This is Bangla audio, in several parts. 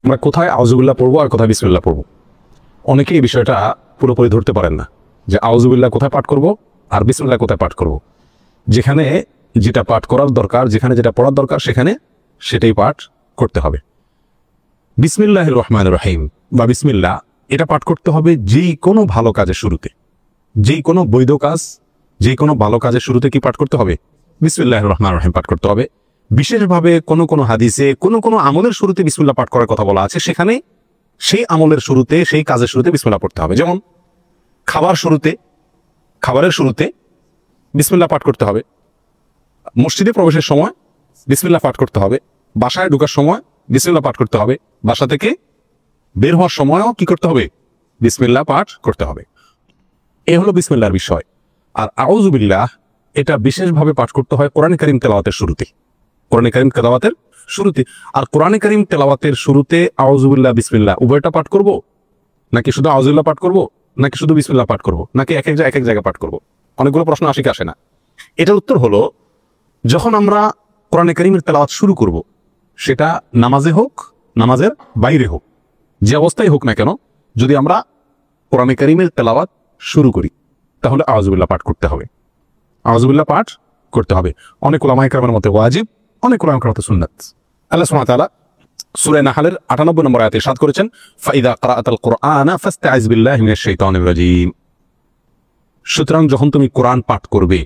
আমরা কোথায় আউযুবিল্লাহ পড়বো আর কোথায় বিসমিল্লাহ পড়বো, অনেকে এই বিষয়টা পুরোপুরি ধরতে পারেন না যে আউযুবিল্লাহ কোথায় পাঠ করব আর বিসমিল্লাহ কোথায় পাঠ করব। যেখানে যেটা পাঠ করার দরকার, যেখানে যেটা পড়ার দরকার, সেখানে সেটাই পাঠ করতে হবে। বিসমিল্লাহির রহমানির রহিম বা বিসমিল্লাহ এটা পাঠ করতে হবে যেই কোনো ভালো কাজের শুরুতে, যেই কোনো বৈধ কাজ, যেই কোনো ভালো কাজের শুরুতে কি পাঠ করতে হবে? বিসমিল্লাহির রহমানির রহিম পাঠ করতে হবে। বিশেষভাবে কোনো কোনো হাদিসে কোনো কোনো আমলের শুরুতে বিসমিল্লাহ পাঠ করার কথা বলা আছে, সেখানে সেই আমলের শুরুতে, সেই কাজের শুরুতে বিসমিল্লাহ পড়তে হবে। যেমন খাবারের শুরুতে বিসমিল্লাহ পাঠ করতে হবে, মসজিদে প্রবেশের সময় বিসমিল্লাহ পাঠ করতে হবে, বাসায় ঢোকার সময় বিসমিল্লাহ পাঠ করতে হবে, বাসা থেকে বের হওয়ার সময়ও কি করতে হবে? বিসমিল্লাহ পাঠ করতে হবে। এ হলো বিসমিল্লাহর বিষয়। আর আউযুবিল্লাহ এটা বিশেষভাবে পাঠ করতে হয় কোরআনে কারীম তেলাওয়াতের শুরুতে, কোরআনে কারীম তেলাওয়াতের শুরুতে। আর কোরআনে কারীম তেলাওয়াতের শুরুতে আউযুবিল্লাহ বিসমিল্লাহ উভয়টা পাঠ করব, নাকি শুধু আউযুবিল্লাহ পাঠ করব, নাকি শুধু বিসমিল্লাহ পাঠ করব, নাকি এক এক জায়গায় পাঠ করব? অনেকগুলো প্রশ্ন আসে না। এটার উত্তর হলো, যখন আমরা কোরআনে কারীমের তেলাওয়াত শুরু করব, সেটা নামাজে হোক, নামাজের বাইরে হোক, যে অবস্থায় হোক না কেন, যদি আমরা কোরআনে কারীমের তেলাওয়াত শুরু করি, তাহলে আউযুবিল্লাহ পাঠ করতে হবে, আউযুবিল্লাহ পাঠ করতে হবে। অনেক উলামায়ে কেরামের মতে ওয়াজিব, অনেক উলামায়ে কেরামের মতে সুন্নাত। আল্লাহ সুবহানাহু ওয়া তাআলা সূরা নাহলের ৯৮ নম্বর আয়াতে ইরশাদ করেছেন, ফাইদা ক্রাআতাল কুরআনা ফাস্তাইজ বিল্লাহি মিনাশ শাইতানির রাজীম। সুতরাং যখন তুমি কোরআন পাঠ করবে,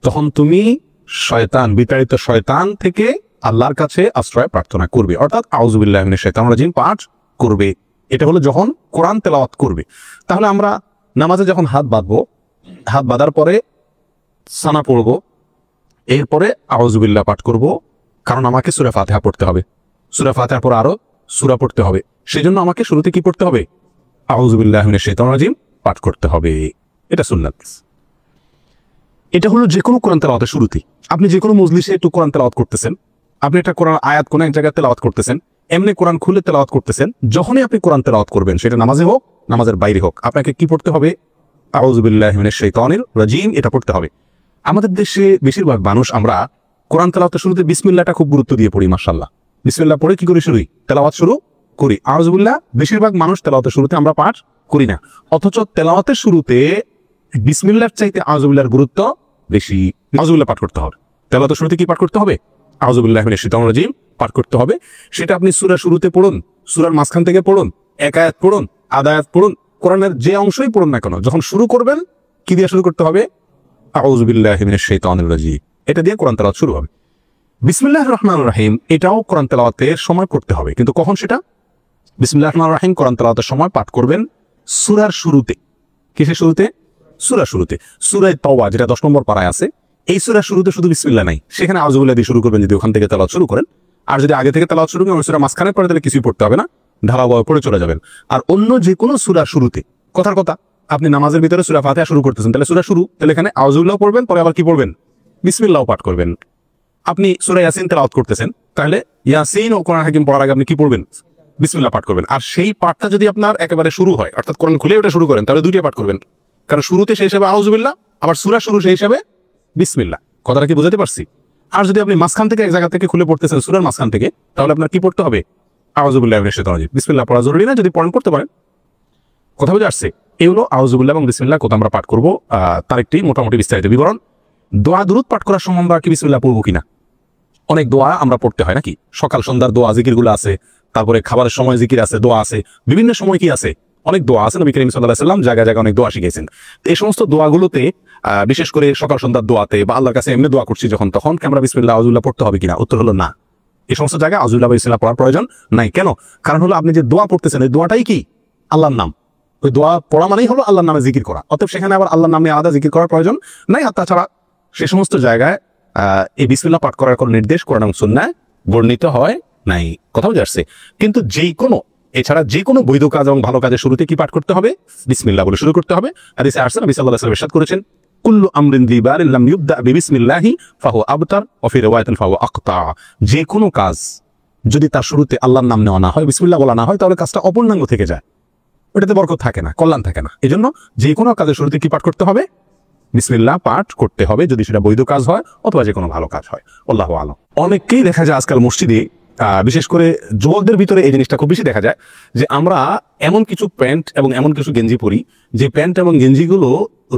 তখন তুমি শয়তান, বিতাড়িত শয়তান থেকে আল্লাহর কাছে আশ্রয় প্রার্থনা করবে, অর্থাৎ আউযুবিল্লাহি মিনাশ শাইতানির রাজীম পাঠ করবে। এটা হলো যখন কোরআন তেলাওয়াত করবে। তাহলে আমরা নামাজে যখন হাত বাঁধবো, হাত বাঁধার পরে সানা পড়ব, এরপরে আউযুবিল্লাহ পাঠ করব, কারণ আমাকে সূরা ফাতিহা পড়তে হবে, সূরা ফাতিহার পর আরো সূরা পড়তে হবে। সেজন্য আমাকে শুরুতে কি পড়তে হবে? আউযুবিল্লাহি মিনাশ শাইতানির রাজীম পাঠ করতে হবে। এটা সুন্নাত। এটা হলো যে কোনো কোরআন তেলাওয়াতের শুরুতে। আপনি যে কোনো মজলিসে একটু কোরআন তেলাওয়াত করতেছেন, আপনি একটা কোরআন আয়াত কোনো এক জায়গায় তেলাওয়াত করতেছেন, এমনি কোরআন খুলে তেলাওয়াত করতেছেন, যখনই আপনি কোরআন তেলাওয়াত করবেন, সেটা নামাজে হোক, নামাজের বাইরে হোক, আপনাকে কি পড়তে হবে? আউযুবিল্লাহি মিনাশ শাইতানির রাজীম এটা পড়তে হবে। আমাদের দেশে বেশিরভাগ মানুষ আমরা কোরআন তেলাওয়াতের শুরুতে বিসমিল্লাহটা খুব গুরুত্ব দিয়ে পড়ি। মাশাআল্লাহ, বিসমিল্লাহ পড়ে কি করি? শুরুই তেলাওয়াত শুরু করি। আউযুবিল্লাহ বেশিরভাগ মানুষ তেলাওয়াতের শুরুতে আমরা পাঠ করি না, অথচ তেলাওয়াতের শুরুতে বিসমিল্লাহর চাইতে আউযুবিল্লাহর গুরুত্ব বেশি। আউযুবিল্লাহ পাঠ করতে হবে। তেলাওয়াতের শুরুতে কি পাঠ করতে হবে? আউযুবিল্লাহি মিনাশ শাইতানির রাজীম পাঠ করতে হবে। সেটা আপনি সূরা শুরুতে পড়ুন, সূরার মাঝখান থেকে পড়ুন, এক আয়াত পড়ুন, আধা আয়াত পড়ুন, কোরআনের যে অংশই পড়ুন না কেন, যখন শুরু করবেন কি দিয়ে শুরু করতে হবে? আউযুবিল্লাহি মিনাশ শাইতানির রাজীম, এটা দিয়ে কোরআন তেলাওয়াত শুরু হবে। বিসমিল্লাহির রহমানির রহিম এটাও কোরআন তেলাওয়াতের সময় করতে হবে, কিন্তু কখন সেটা? বিসমিল্লাহির রহমানির রহিম কোরআন তেলাওয়াতের সময় পাঠ করবেন সূরার শুরুতে। কিসের শুরুতে? সূরার শুরুতে। সূরা তাওবা যেটা 10 নম্বর পারায় আছে, এই সূরার শুরুতে শুধু বিসমিল্লাহ নাই, সেখানে আউযুবিল্লাহ দিয়ে শুরু করবেন যদি ওখান থেকে তেলাওয়াত শুরু করেন। আর যদি আগে থেকে তেলাওয়াত শুরু করেন সূরা মাঝখানে পড়ে, তাহলে কিছুই পড়তে হবে না, ধারাবাহিক পড়ে চলে যাবেন। আর অন্য যে কোনো সূরার শুরুতে, কথার কথা, আপনি নামাজের ভিতরে সূরা ফাতিহা শুরু করতেছেন, তাহলে সূরা শুরু, তাহলে এখানে আউযুবিল্লাহ পড়বেন, পরে আবার কি পড়বেন? বিসমিল্লাহ পাঠ করবেন। আপনি সূরা ইয়াসিন তেলাওয়াত করতেছেন, তাহলে ইয়াসিন ও কোরআন হাকিম পড়ার আগে আপনি কি পড়বেন? বিসমিল্লাহ পাঠ করবেন। আর সেই পাঠটা যদি আপনার একেবারে শুরু হয়, অর্থাৎ কোরআন খুলে ওটা শুরু করেন, তাহলে দুইটা পাঠ করবেন, কারণ শুরুতে সেই হিসাবে আউযুবিল্লাহ, আবার সূরা শুরু সেই হিসাবে বিসমিল্লাহ। কথাটা কি বুঝাতে পারছি? আর যদি আপনি মাঝখান থেকে এক জায়গা থেকে খুলে পড়তেছেন সূরার মাঝখান থেকে, তাহলে আপনার কি পড়তে হবে? আউযুবিল্লাহি মিনাশ শাইতানির রাজীম। বিসমিল্লাহ পড়া জরুরি না, যদি পড়েন পড়তে পারেন। কথা বুঝে আসছে? এই হলো আউযুবিল্লাহ এবং বিসমিল্লাহ কোথা আমরা পাঠ করবো, তার একটি মোটামুটি বিস্তারিত বিবরণ। দোয়া দুরূদ পাঠ করার সময় আমরা কি বিসমিল্লাহ পড়বো কিনা? অনেক দোয়া আমরা পড়তে হয় নাকি? সকাল সন্ধ্যার দোয়া জিকিরগুলো আছে, তারপরে খাবারের সময় জিকির আছে, দোয়া আছে, বিভিন্ন সময় কি আছে? অনেক দোয়া আছে। নবী করিম সাল্লাল্লাহু আলাইহি ওয়াসাল্লাম জায়গায় জায়গায় অনেক দোয়া শিখিয়েছেন। এই সমস্ত দোয়াগুলোতে বিশেষ করে সকাল সন্ধ্যার দোয়াতে বা আল্লাহর কাছে এমনি দোয়া করছি যখন, তখন কি আমরা বিসমিল্লাহ আউযুবিল্লাহ পড়তে হবে কিনা? উত্তর হলো না। এই সমস্ত জায়গায় আউযুবিল্লাহ বা বিসমিল্লাহ পড়ার প্রয়োজন নাই। কেন? কারণ হলো আপনি যে দোয়া পড়তেছেন, এই দোয়াটাই কি? আল্লাহর নাম। ওই দোয়া পড়া মানেই হলো আল্লাহর নামে জিকির করা, অতএব সেখানে আবার আল্লাহর নামে আলাদা জিকির করার প্রয়োজন নাই। আর তাছাড়া সে সমস্ত জায়গায় এই বিসমিল্লাহ পাঠ করার কোনো নির্দেশ কোরআন এবং সুন্নাহয় বর্ণিত হয় নাই। কথা বুঝে আসছে? কিন্তু যেই কোনো, এছাড়া যে কোনো বৈধ কাজ এবং ভালো কাজের শুরুতে কি পাঠ করতে হবে? বিসমিল্লাহ বলে শুরু করতে হবে। হাদিসে আসছে নবী সাল্লাল্লাহু আলাইহি ওয়াসাল্লাম ইরশাদ করেছেন, কুল্লু আমরিন যী বালিন লাম ইউবদা বিবিসমিল্লাহি ফাহুয়া আবতার ওয়া ফি রিওয়ায়াতিন ফাহুয়া আকতা। যে কোনো কাজ যদি তার শুরুতে আল্লাহর নাম নেওয়া না হয়, বিসমিল্লাহ বলা না হয়, তাহলে কাজটা অপূর্ণাঙ্গ থেকে যায়, ওটাতে বরকত থাকে না, কল্যাণ থাকে না। এজন্য যে কোনো কাজের শুরুতে কি পাঠ করতে হবে? বিসমিল্লাহ পাঠ করতে হবে, যদি সেটা বৈধ কাজ হয় অথবা যে কোনো ভালো কাজ হয়। আল্লাহু আ'লাম। অনেককেই দেখা যায় আজকাল মসজিদে বিশেষ করে যুবকদের ভিতরে এই জিনিসটা খুব বেশি দেখা যায় যে আমরা এমন কিছু প্যান্ট এবং এমন কিছু গেঞ্জি পরি যে প্যান্ট এবং গেঞ্জিগুলো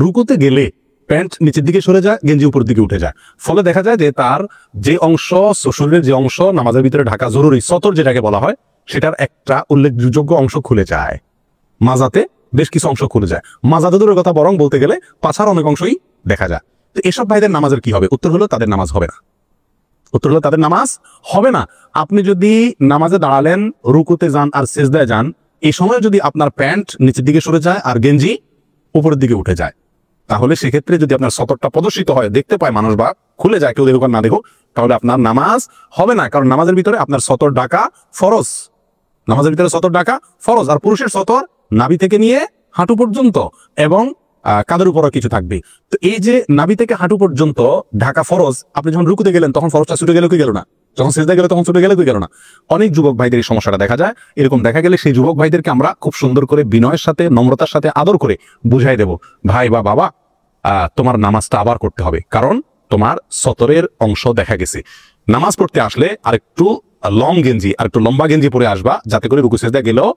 রুকুতে গেলে প্যান্ট নিচের দিকে সরে যায়, গেঞ্জি উপরের দিকে উঠে যায়। ফলে দেখা যায় যে তার যে অংশ, শরীরের যে অংশ নামাজের ভিতরে ঢাকা জরুরি, সতর যেটাকে বলা হয়, সেটার একটা উল্লেখযোগ্য অংশ খুলে যায়। মাজাতে বেশ কিছু অংশ খুলে যায়। মাজাতে দূরের কথা, বরং বলতে গেলে পাছার অনেক অংশই দেখা যায়। তো এসব ভাইদের নামাজের কি হবে? উত্তর হলো তাদের নামাজ হবে না। উত্তর হলো তাদের নামাজ হবে না। আপনি যদি নামাজে দাঁড়ালেন, রুকুতে যান আর সিজদায় যান, এই সময় যদি আপনার প্যান্ট নিচের দিকে সরে যায় আর গেঞ্জি উপরের দিকে উঠে যায়, তাহলে সেক্ষেত্রে যদি আপনার সতরটা প্রদর্শিত হয়, দেখতে পায় মানুষ বা খুলে যায়, কেউ দেখুক আর না দেখুক, তাহলে আপনার নামাজ হবে না। কারণ নামাজের ভিতরে আপনার সতর ঢাকা ফরজ। নামাজের ভিতরে সতর ঢাকা ফরজ। আর পুরুষের সতর নাভি থেকে নিয়ে হাঁটু পর্যন্ত এবং কাঁধের উপরও কিছু থাকবে। তো এই যে নাভি থেকে হাঁটু পর্যন্ত ঢাকা ফরজ, আপনি যখন রুকুতে গেলেন তখন ফরজটা ছুটে গেল কি গেল না? যখন সিজদায় গেল তখন ছুটে গেল কি গেল না? অনেক যুবক ভাইদের এই সমস্যাটা দেখা যায়। এরকম দেখা গেলে সেই যুবক ভাইদেরকে আমরা খুব সুন্দর করে বিনয়ের সাথে, নম্রতার সাথে, আদর করে বুঝাই দেব, ভাই বা বাবা, তোমার নামাজটা আবার করতে হবে, কারণ তোমার সতরের অংশ দেখা গেছে। নামাজ পড়তে আসলে আরেকটু লং গেঞ্জি, আরেকটু লম্বা গেঞ্জি পরে আসবা, যাতে করে রুকু সিজদা গেলেও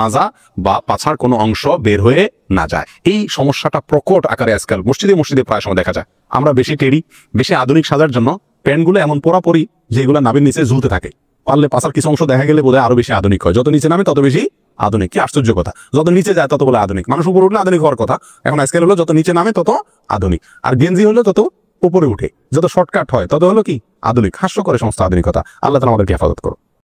মাজা বা পাছার কোনো অংশ বের হয়ে না যায়। এই সমস্যাটা প্রকট আকারে আজকাল মসজিদে মসজিদে প্রায় সময় দেখা যায়। আমরা বেশি টেরি, বেশি আধুনিক সাজার জন্য প্যান্টগুলো এমন পরাপরি যেগুলো নাভির নিচে ঝুলতে থাকে। পারলে পাছার কিছু অংশ দেখা গেলে বোধহয় আরো বেশি আধুনিক হয়। যত নিচে নামে তত বেশি আধুনিক। কি আশ্চর্য কথা! যত নিচে যায় তত বলে আধুনিক। মানুষ উপরে উঠলে আধুনিক হওয়ার কথা। এখন আজকাল হলো যত নিচে নামে তত আধুনিক, আর গেঞ্জি হলো তত উপরে উঠে, যত শর্টকাট হয় তত হলো কি আধুনিক। হাস্য করে সমস্ত আধুনিকতা। আল্লাহ তাআলা আমাদেরকে হেফাজত করো।